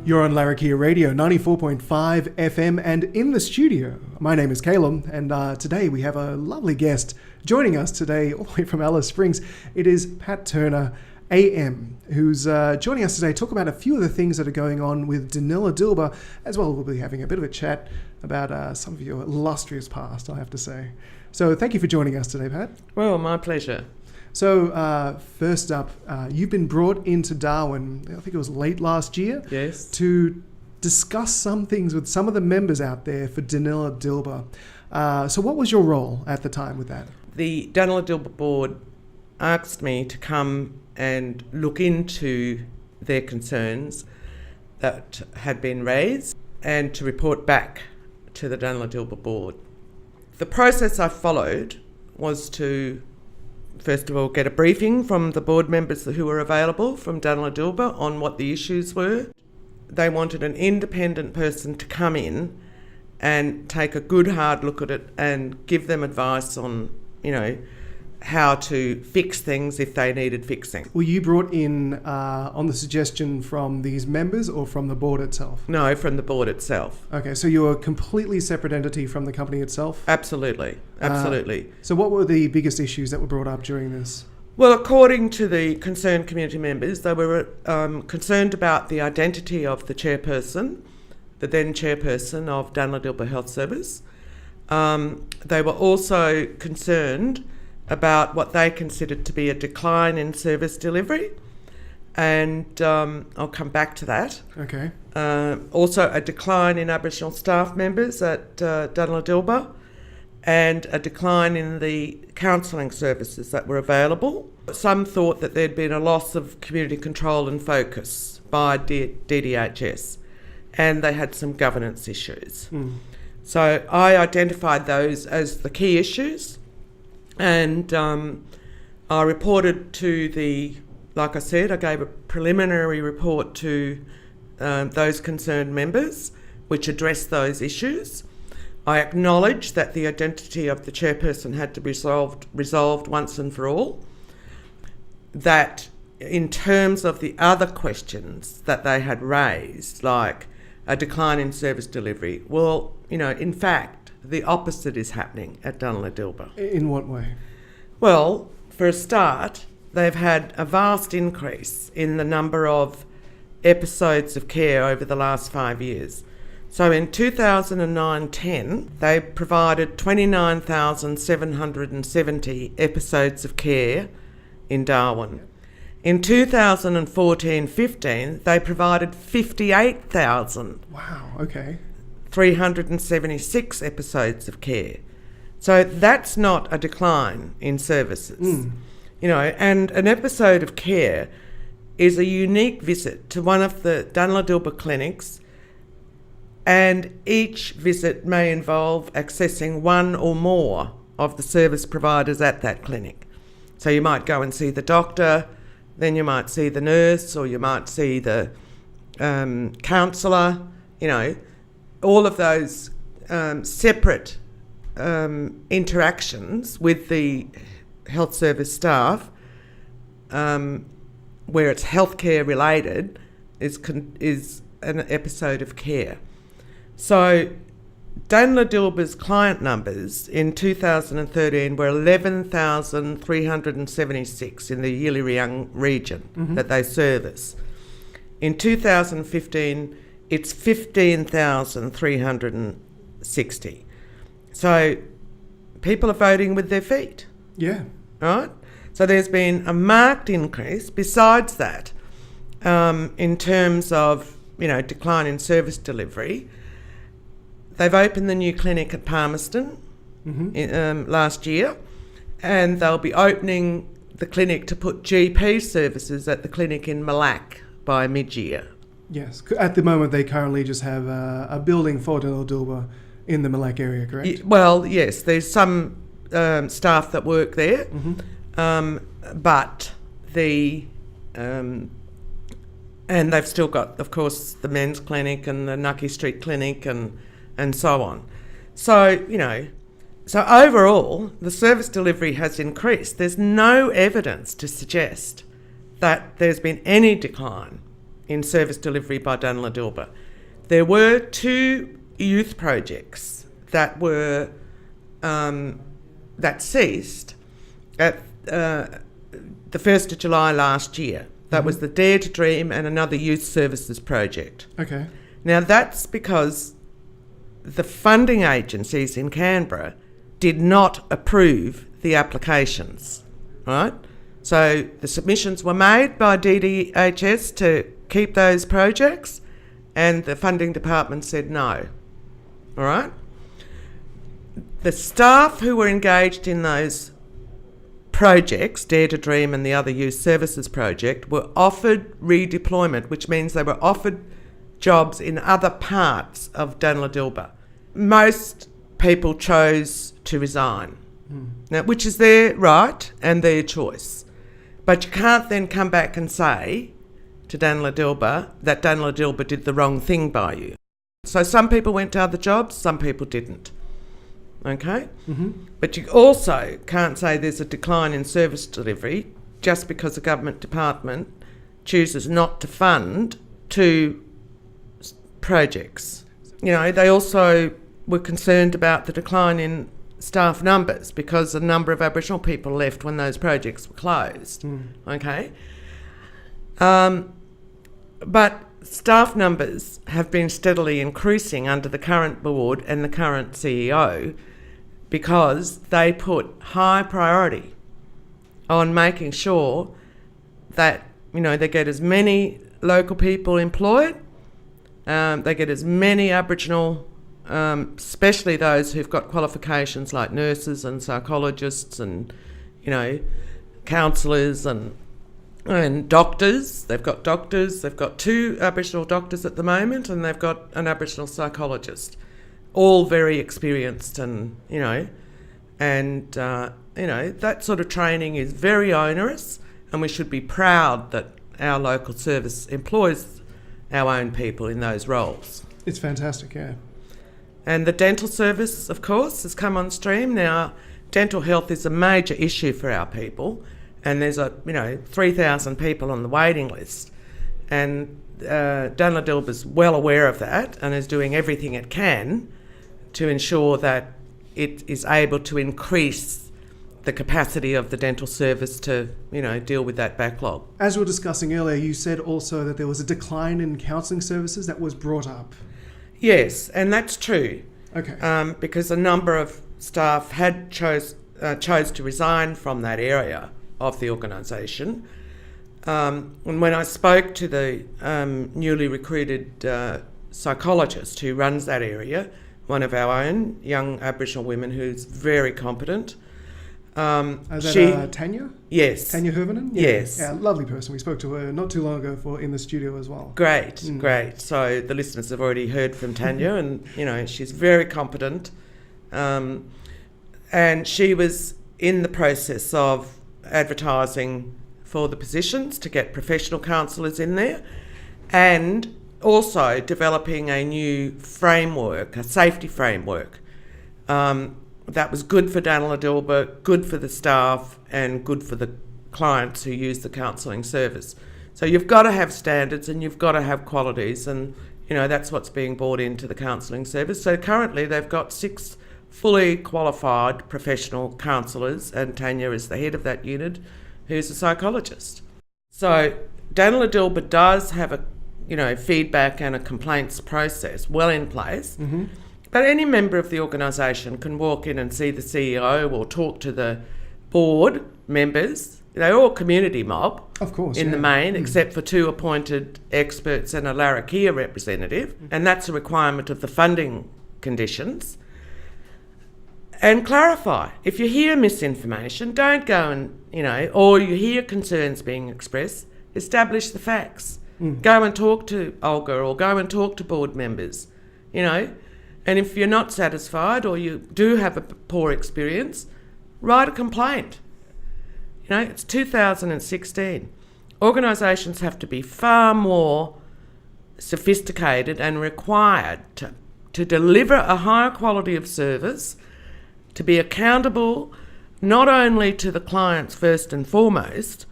You're on Larrakia Radio, 94.5 FM, and in the studio, my name is Caleb, and today we have a lovely guest joining us today, all the way from Alice Springs. It is Pat Turner, AM, who's joining us today to talk about a few of the things that are going on with Danila Dilba. As well, we'll be having a bit of a chat about some of your illustrious past, I have to say. So thank you for joining us today, Pat. Well, my pleasure. So first up, you've been brought into Darwin, I think it was late last year, Yes. to discuss some things with some of the members out there for Danila Dilba. So what was your role at the time with that? The Danila Dilba board asked me to come and look into their concerns that had been raised and to report back to the Danila Dilba board. The process I followed was to first of all get a briefing from the board members who were available from Danila Dilba on what the issues were. They wanted an independent person to come in and take a good hard look at it and give them advice on, how to fix things if they needed fixing. Were you brought in on the suggestion from these members or from the board itself? No, from the board itself. Okay, so you're a completely separate entity from the company itself? Absolutely. So what were the biggest issues that were brought up during this? Well, according to the concerned community members, they were concerned about the identity of the chairperson, the then chairperson of Danila Dilba Health Service. They were also concerned about what they considered to be a decline in service delivery, and I'll come back to that. Okay. Also a decline in Aboriginal staff members at Danila Dilba, and a decline in the counselling services that were available. Some thought that there'd been a loss of community control and focus by DDHS, and they had some governance issues. So I identified those as the key issues, and I reported to like I said, I gave a preliminary report to those concerned members, which addressed those issues. I acknowledged that the identity of the chairperson had to be resolved once and for all. That in terms of the other questions that they had raised, like a decline in service delivery, well, in fact, the opposite is happening at Danila Dilba. In what way? Well, for a start, they've had a vast increase in the number of episodes of care over the last 5 years. So in 2009-10, they provided 29,770 episodes of care in Darwin. In 2014-15, they provided 58,000. Wow, okay. 376 episodes of care. So that's not a decline in services. And an episode of care is a unique visit to one of the Danila Dilba clinics, and each visit may involve accessing one or more of the service providers at that clinic. So you might go and see the doctor, then you might see the nurse, or you might see the counsellor, all of those separate interactions with the health service staff, where it's healthcare related, is an episode of care. So Danila Dilba's client numbers in 2013 were 11,376 in the Yiliriang region that they service. In 2015, it's 15,360. So people are voting with their feet. Yeah. Right? So there's been a marked increase besides that in terms of, decline in service delivery. They've opened the new clinic at Palmerston last year, and they'll be opening the clinic to put GP services at the clinic in Malak by mid-year. Yes. At the moment, they currently just have a building for Danila Dilba in the Malak area, correct? Well, yes. There's some staff that work there, but and they've still got, of course, the men's clinic and the Nucky Street clinic and so on. So, so overall, the service delivery has increased. There's no evidence to suggest that there's been any decline in service delivery by Danila Dilba. There were 2 youth projects that were that ceased at the 1st of July last year. That was the Dare to Dream and another youth services project. Okay. Now that's because the funding agencies in Canberra did not approve the applications, right? So the submissions were made by DDHS to keep those projects, and the funding department said no, all right? The staff who were engaged in those projects, Dare to Dream and the other youth services project, were offered redeployment, which means they were offered jobs in other parts of Danila Dilba. Most people chose to resign, now, which is their right and their choice. But you can't then come back and say to Danila Dilba that Danila Dilba did the wrong thing by you. So some people went to other jobs, some people didn't. Okay? But you also can't say there's a decline in service delivery just because a government department chooses not to fund 2 projects. You know, they also were concerned about the decline in staff numbers because a number of Aboriginal people left when those projects were closed. Okay? But staff numbers have been steadily increasing under the current board and the current CEO because they put high priority on making sure that, you know, they get as many local people employed, they get as many Aboriginal, especially those who've got qualifications like nurses and psychologists and, you know, counsellors and doctors. They've got doctors. They've got 2 Aboriginal doctors at the moment, and they've got an Aboriginal psychologist, all very experienced, and you know, that sort of training is very onerous, and we should be proud that our local service employs our own people in those roles. It's fantastic, yeah. And the dental service, of course, has come on stream. Now, dental health is a major issue for our people, and there's 3,000 people on the waiting list. And Danila Dilba's well aware of that and is doing everything it can to ensure that it is able to increase the capacity of the dental service to, you know, deal with that backlog. As we were discussing earlier, you said also that there was a decline in counselling services that was brought up. Yes, and that's true. Okay. Because a number of staff had chose to resign from that area of the organisation. And when I spoke to the newly recruited psychologist who runs that area, one of our own young Aboriginal women who's very competent. Is that Tanya? Yes. Tanya Hervinen? Yeah. Yes. Yeah, lovely person. We spoke to her not too long ago in the studio as well. Great. So the listeners have already heard from Tanya, and you know, she's very competent. And she was in the process of advertising for the positions to get professional counsellors in there, and also developing a new framework, a safety framework, that was good for Danila Dilba, good for the staff, and good for the clients who use the counselling service. So you've got to have standards and you've got to have qualities, and you know, that's what's being brought into the counselling service. So currently they've got 6 fully qualified professional counsellors, and Tanya is the head of that unit, who's a psychologist. So Danila Dilba does have a, you know, feedback and a complaints process well in place. But any member of the organisation can walk in and see the CEO or talk to the board members. They're all community mob, of course, in the main, except for 2 appointed experts and a Larrakia representative, and that's a requirement of the funding conditions. And clarify. If you hear misinformation, don't go and, you know, or you hear concerns being expressed, establish the facts. Go and talk to Olga or go and talk to board members, you know. And if you're not satisfied or you do have a poor experience, write a complaint. You know, it's 2016. Organisations have to be far more sophisticated and required to deliver a higher quality of service, to be accountable not only to the clients first and foremost,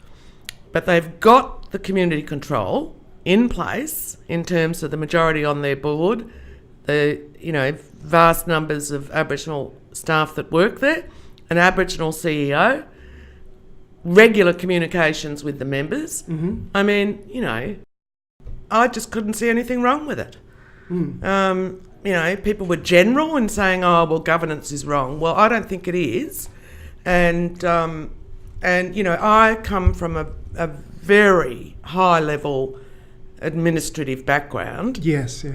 but they've got the community control in place in terms of the majority on their board, the vast numbers of Aboriginal staff that work there, an Aboriginal CEO, regular communications with the members. Mm-hmm. I mean, I just couldn't see anything wrong with it. People were general in saying, "Oh, well, governance is wrong." Well, I don't think it is, and I come from a very high level administrative background. Yes.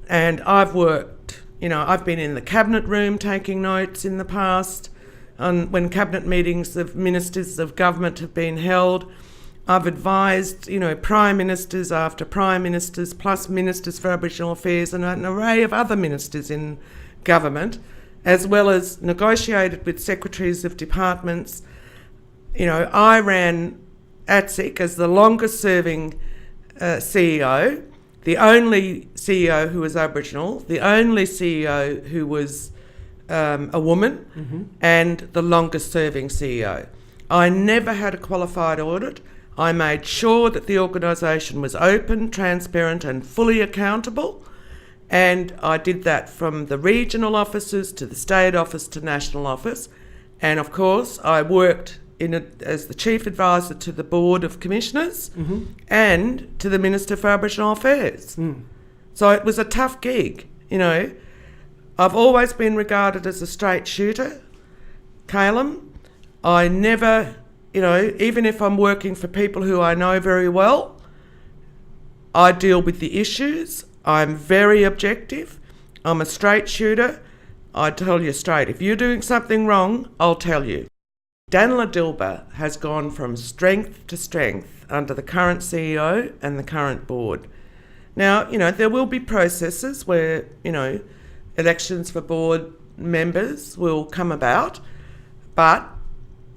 And I've worked, I've been in the cabinet room taking notes in the past when cabinet meetings of ministers of government have been held. I've advised, prime ministers after prime ministers, plus ministers for Aboriginal Affairs and an array of other ministers in government, as well as negotiated with secretaries of departments. I ran ATSIC as the longest serving CEO, the only CEO who was Aboriginal, the only CEO who was a woman, Mm-hmm. and the longest serving CEO. I never had a qualified audit. I made sure that the organisation was open, transparent and fully accountable, and I did that from the regional offices to the state office to national office. And of course I worked as the chief advisor to the board of commissioners, Mm-hmm. and to the Minister for Aboriginal Affairs. So it was a tough gig. I've always been regarded as a straight shooter, Calum. I never, even if I'm working for people who I know very well, I deal with the issues. I'm very objective. I'm a straight shooter. I tell you straight, if you're doing something wrong, I'll tell you. Danila Dilba has gone from strength to strength under the current CEO and the current board. Now, there will be processes where, elections for board members will come about, but,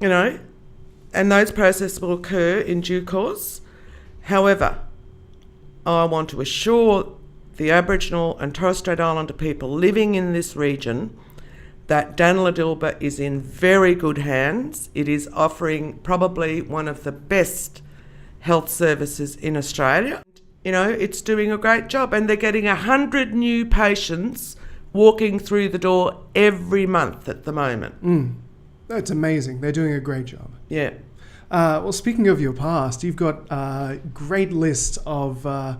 and those processes will occur in due course. However, I want to assure the Aboriginal and Torres Strait Islander people living in this region that Danila Dilba is in very good hands. It is offering probably one of the best health services in Australia. It's doing a great job, and they're getting 100 new patients walking through the door every month at the moment. That's amazing. They're doing a great job. Yeah. Well, speaking of your past, you've got a great list of... I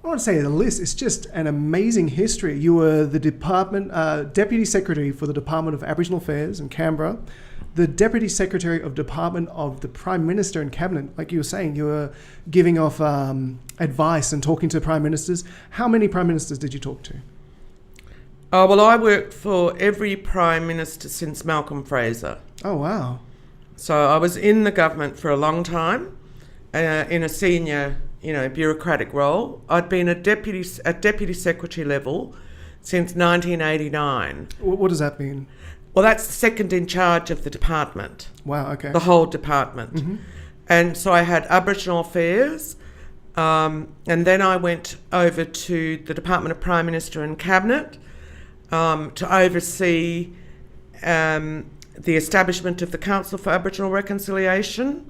don't want to say a list, it's just an amazing history. You were the Deputy Secretary for the Department of Aboriginal Affairs in Canberra, the Deputy Secretary of Department of the Prime Minister in Cabinet. Like you were saying, you were giving off advice and talking to Prime Ministers. How many Prime Ministers did you talk to? Oh, well, I worked for every Prime Minister since Malcolm Fraser. Oh, wow. So I was in the government for a long time, in a senior bureaucratic role. I'd been at deputy secretary level since 1989. What does that mean? Well, that's second in charge of the department. Wow, okay. The whole department. Mm-hmm. And so I had Aboriginal Affairs, and then I went over to the Department of Prime Minister and Cabinet to oversee the establishment of the Council for Aboriginal Reconciliation,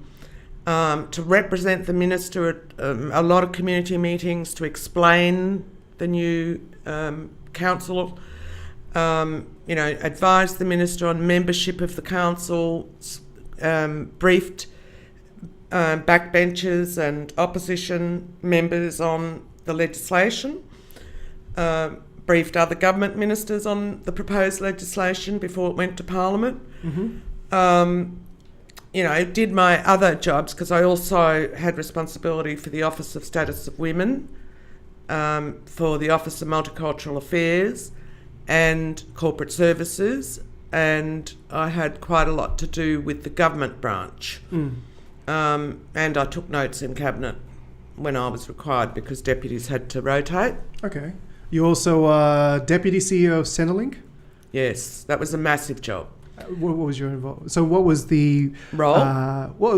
to represent the Minister at a lot of community meetings to explain the new council, advised the Minister on membership of the council, briefed backbenchers and opposition members on the legislation, briefed other government ministers on the proposed legislation before it went to Parliament. Mm-hmm. Did my other jobs, because I also had responsibility for the Office of Status of Women, for the Office of Multicultural Affairs and Corporate Services, and I had quite a lot to do with the government branch. And I took notes in Cabinet when I was required because deputies had to rotate. Okay. You also Deputy CEO of Centrelink? Yes, that was a massive job. What was your involvement? So what was the... role?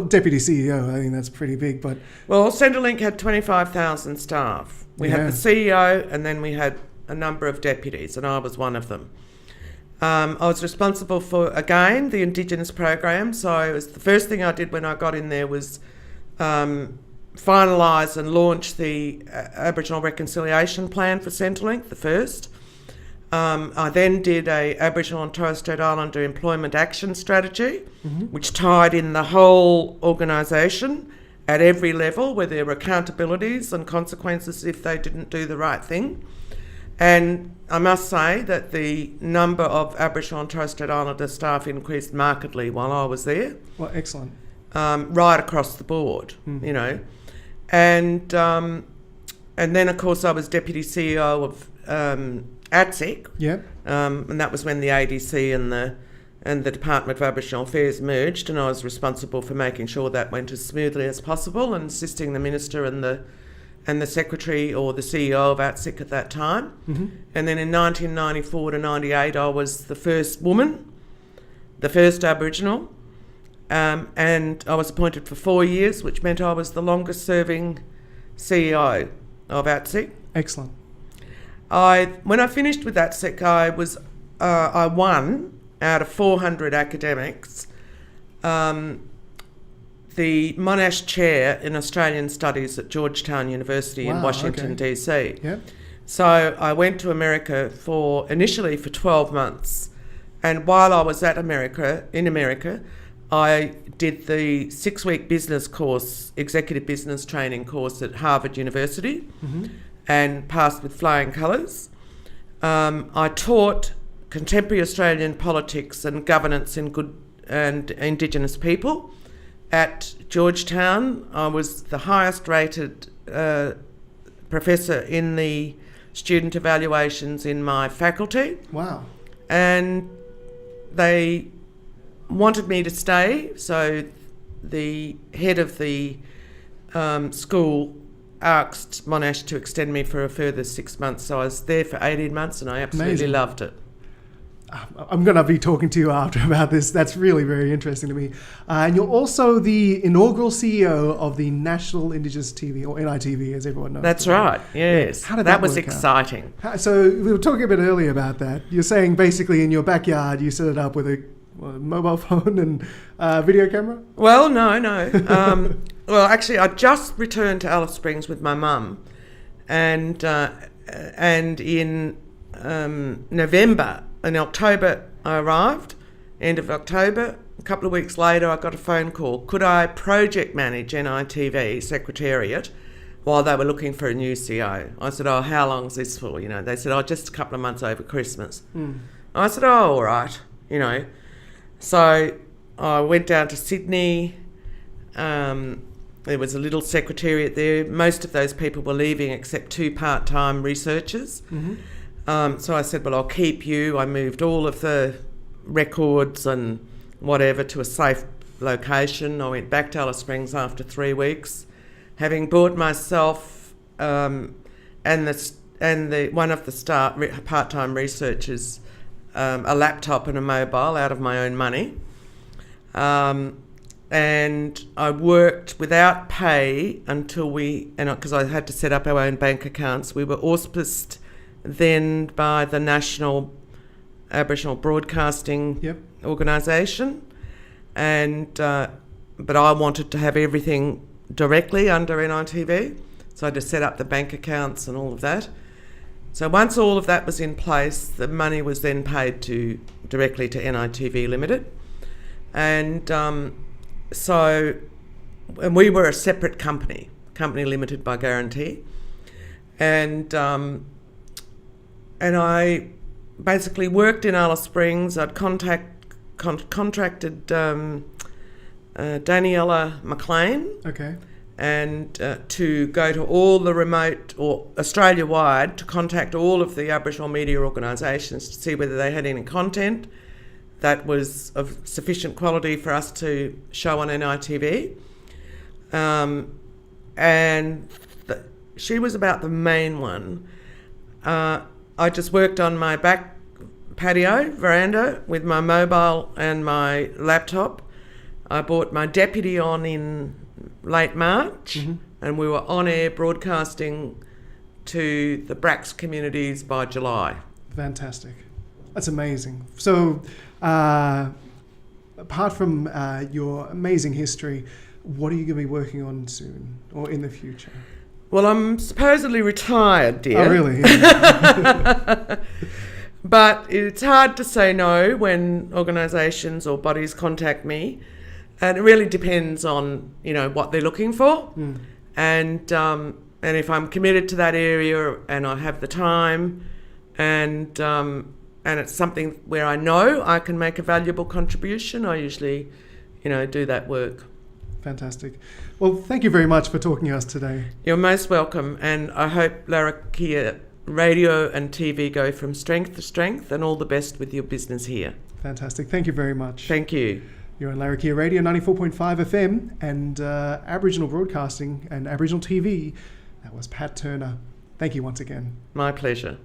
Deputy CEO, I think that's pretty big, but... Well, Centrelink had 25,000 staff. We had the CEO, and then we had a number of deputies, and I was one of them. I was responsible for, again, the Indigenous program, so it was the first thing I did when I got in there was finalise and launch the Aboriginal Reconciliation Plan for Centrelink, the first. I then did a Aboriginal and Torres Strait Islander Employment Action Strategy, which tied in the whole organisation at every level, where there were accountabilities and consequences if they didn't do the right thing. And I must say that the number of Aboriginal and Torres Strait Islander staff increased markedly while I was there. Well, excellent. Right across the board, you know. And then, of course, I was Deputy CEO of ATSIC. Yep. And that was when the ADC and the Department of Aboriginal Affairs merged, and I was responsible for making sure that went as smoothly as possible and assisting the Minister and the Secretary or the CEO of ATSIC at that time. And then in 1994 to 98, I was the first woman, the first Aboriginal, and I was appointed for 4 years, which meant I was the longest serving CEO of ATSIC. Excellent. When I finished with ATSIC, I won out of 400 academics the Monash Chair in Australian Studies at Georgetown University in Washington, DC. Yep. So I went to America initially for 12 months. And while I was in America, I did the 6-week business course, executive business training course at Harvard University, and passed with flying colours. I taught contemporary Australian politics and governance and Indigenous people. At Georgetown, I was the highest rated professor in the student evaluations in my faculty. Wow. And they wanted me to stay, so the head of the school asked Monash to extend me for a further 6 months. So I was there for 18 months and I absolutely loved it. I'm going to be talking to you after about this. That's really very interesting to me. And you're also the inaugural CEO of the National Indigenous TV, or NITV, as everyone knows. That's right, yes. How did that was work out? exciting. So we were talking a bit earlier about that. You're saying basically in your backyard you set it up with a mobile phone and video camera? Well, no. Well, actually, I just returned to Alice Springs with my mum, and in in October I arrived, end of October. A couple of weeks later I got a phone call. Could I project manage NITV Secretariat while they were looking for a new CEO? I said, oh, how long is this for? You know, they said, oh, just a couple of months over Christmas. I said, oh, all right, you know. So I went down to Sydney. There was a little secretariat there. Most of those people were leaving except 2 part-time researchers. So I said, well, I'll keep you. I moved all of the records and whatever to a safe location. I went back to Alice Springs after 3 weeks, having bought myself and one of the part-time researchers a laptop and a mobile out of my own money. And I worked without pay until because I had to set up our own bank accounts. We were auspiced then by the National Aboriginal Broadcasting Organisation, but I wanted to have everything directly under NITV, so I had to set up the bank accounts and all of that. So once all of that was in place, the money was then paid directly to NITV Limited, and we were a separate company limited by guarantee, and I basically worked in Alice Springs. I'd contracted Danila McLean, and to go to all the remote or Australia-wide to contact all of the Aboriginal media organisations to see whether they had any content that was of sufficient quality for us to show on NITV. She was about the main one. I just worked on my back veranda with my mobile and my laptop. I brought my deputy on in late March, and we were on air broadcasting to the Brax communities by July. Fantastic. That's amazing. So apart from your amazing history, What are you going to be working on soon or in the future? Well, I'm supposedly retired, dear. Oh, really? But it's hard to say no when organisations or bodies contact me. And it really depends on, what they're looking for. And if I'm committed to that area and I have the time and it's something where I know I can make a valuable contribution, I usually, do that work. Fantastic. Well, thank you very much for talking to us today. You're most welcome, and I hope Larrakia Radio and TV go from strength to strength, and all the best with your business here. Fantastic. Thank you very much. Thank you. You're on Larrakia Radio 94.5 FM and Aboriginal Broadcasting and Aboriginal TV. That was Pat Turner. Thank you once again. My pleasure.